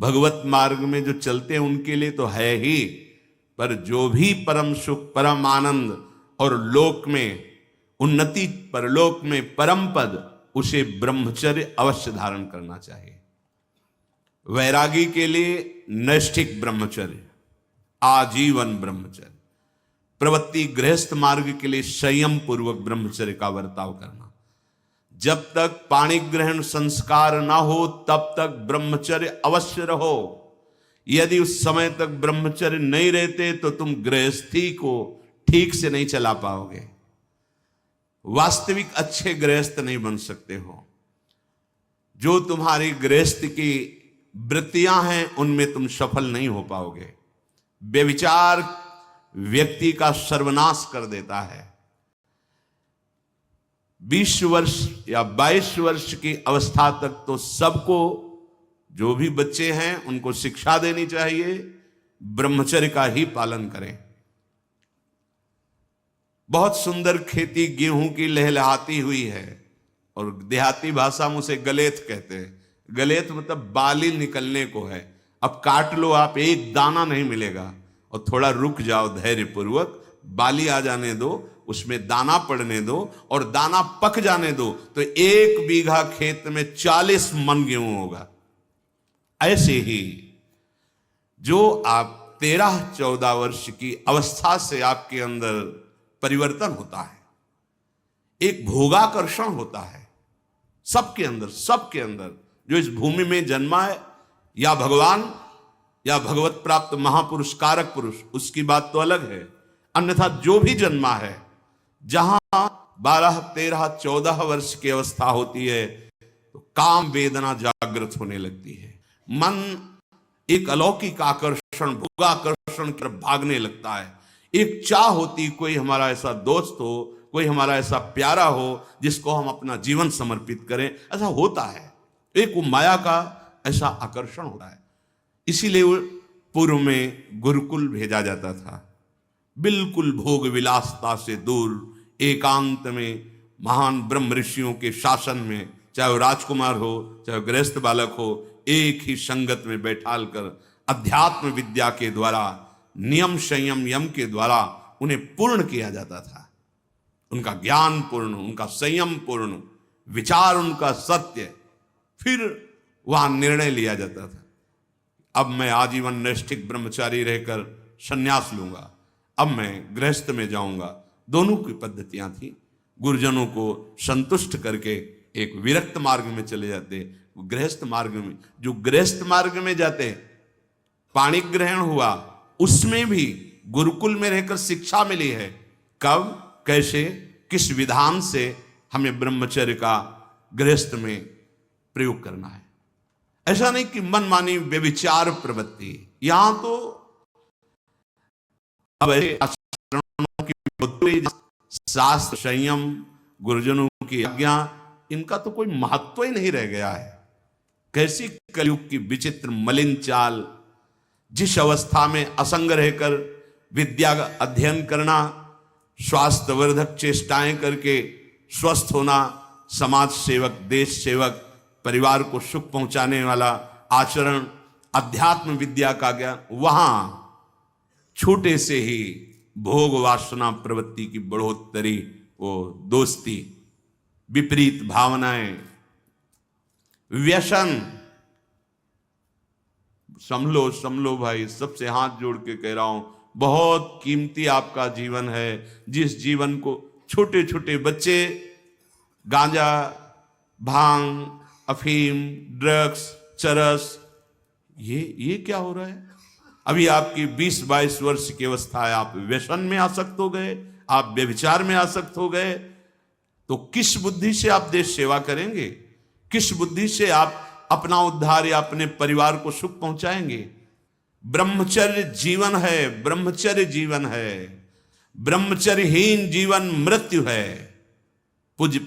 भगवत मार्ग में जो चलते हैं उनके लिए तो है ही, पर जो भी परम सुख, परम आनंद और लोक में उन्नति, परलोक में परम पद, उसे ब्रह्मचर्य अवश्य धारण करना चाहिए। वैरागी के लिए नैष्ठिक ब्रह्मचर्य, आजीवन ब्रह्मचर्य। प्रवृत्ति गृहस्थ मार्ग के लिए संयम पूर्वक ब्रह्मचर्य का बर्ताव करना। जब तक पाणी ग्रहण संस्कार ना हो तब तक ब्रह्मचर्य अवश्य रहो। यदि उस समय तक ब्रह्मचर्य नहीं रहते तो तुम गृहस्थी को ठीक से नहीं चला पाओगे, वास्तविक अच्छे गृहस्थ नहीं बन सकते हो। जो तुम्हारी गृहस्थ की वृत्तियां हैं उनमें तुम सफल नहीं हो पाओगे। व्यभिचार व्यक्ति का सर्वनाश कर देता है। 20 वर्ष या 22 वर्ष की अवस्था तक तो सबको, जो भी बच्चे हैं उनको शिक्षा देनी चाहिए, ब्रह्मचर्य का ही पालन करें। बहुत सुंदर खेती गेहूं की लहलहाती हुई है, और देहाती भाषा में उसे गलेत कहते हैं। गलेत मतलब बाली निकलने को है। अब काट लो आप, एक दाना नहीं मिलेगा, और थोड़ा रुक जाओ धैर्य पूर्वक, बाली आ जाने दो, उसमें दाना पड़ने दो और दाना पक जाने दो, तो 1 बीघा खेत में 40 मन गेहूं होगा। ऐसे ही जो आप 13-14 वर्ष की अवस्था से आपके अंदर परिवर्तन होता है, एक भोगाकर्षण होता है सबके अंदर जो इस भूमि में जन्मा है, या भगवान या भगवत प्राप्त महापुरुष कारक पुरुष, उसकी बात तो अलग है। अन्यथा जो भी जन्मा है, जहां 12, 13, 14 वर्ष की अवस्था होती है तो काम वेदना जागृत होने लगती है। मन एक अलौकिक आकर्षण, भोगाकर्षण की तरफ भागने लगता है। एक चाह होती, कोई हमारा ऐसा दोस्त हो, कोई हमारा ऐसा प्यारा हो जिसको हम अपना जीवन समर्पित करें। ऐसा होता है, एक वो माया का ऐसा आकर्षण होता है। इसीलिए पूर्व में गुरुकुल भेजा जाता था, बिल्कुल भोग विलासता से दूर, एकांत में महान ब्रह्म ऋषियों के शासन में, चाहे वो राजकुमार हो चाहे वो गृहस्थ बालक हो, एक ही संगत में बैठाल कर अध्यात्म विद्या के द्वारा, नियम संयम यम के द्वारा उन्हें पूर्ण किया जाता था। उनका ज्ञान पूर्ण, उनका संयम पूर्ण, विचार उनका सत्य, फिर वहां निर्णय लिया जाता था। अब मैं आजीवन नैष्ठिक ब्रह्मचारी रहकर संन्यास लूंगा, अब मैं गृहस्थ में जाऊंगा। दोनों की पद्धतियां थी। गुरुजनों को संतुष्ट करके एक विरक्त मार्ग में चले जाते, गृहस्थ मार्ग में। जो गृहस्थ मार्ग में जाते, पाणी ग्रहण हुआ, उसमें भी गुरुकुल में रहकर शिक्षा मिली है। कब, कैसे, किस विधान से हमें ब्रह्मचर्य का गृहस्थ में प्रयोग करना है। ऐसा नहीं कि मनमानी व्यभिचार प्रवृत्ति। यहां तो अब शास्त्र, संयम, गुरुजनों की आज्ञा, इनका तो कोई महत्व ही नहीं रह गया है। कैसी कलयुग की विचित्र मलिन चाल। जिस अवस्था में असंग रहकर विद्या का अध्ययन करना, स्वास्थ्य वर्धक चेष्टाएं करके स्वस्थ होना, समाज सेवक, देश सेवक, परिवार को सुख पहुंचाने वाला आचरण, अध्यात्म विद्या का ज्ञान, वहां छोटे से ही भोग वासना प्रवृत्ति की बढ़ोतरी, वो दोस्ती, विपरीत भावनाएं, व्यसन। समलो भाई, सबसे हाथ जोड़ के कह रहा हूं, बहुत कीमती आपका जीवन है। जिस जीवन को छोटे छोटे बच्चे गांजा, भांग, अफीम, ड्रग्स, चरस, ये क्या हो रहा है? अभी आपकी 20-22 वर्ष की अवस्था है, आप व्यसन में आसक्त हो गए, आप व्यभिचार में आसक्त हो गए, तो किस बुद्धि से आप देश सेवा करेंगे? किस बुद्धि से आप अपना उद्धार या अपने परिवार को सुख पहुंचाएंगे? ब्रह्मचर्य जीवन है, ब्रह्मचर्य जीवन है। ब्रह्मचर्यहीन जीवन मृत्यु है। पूज्य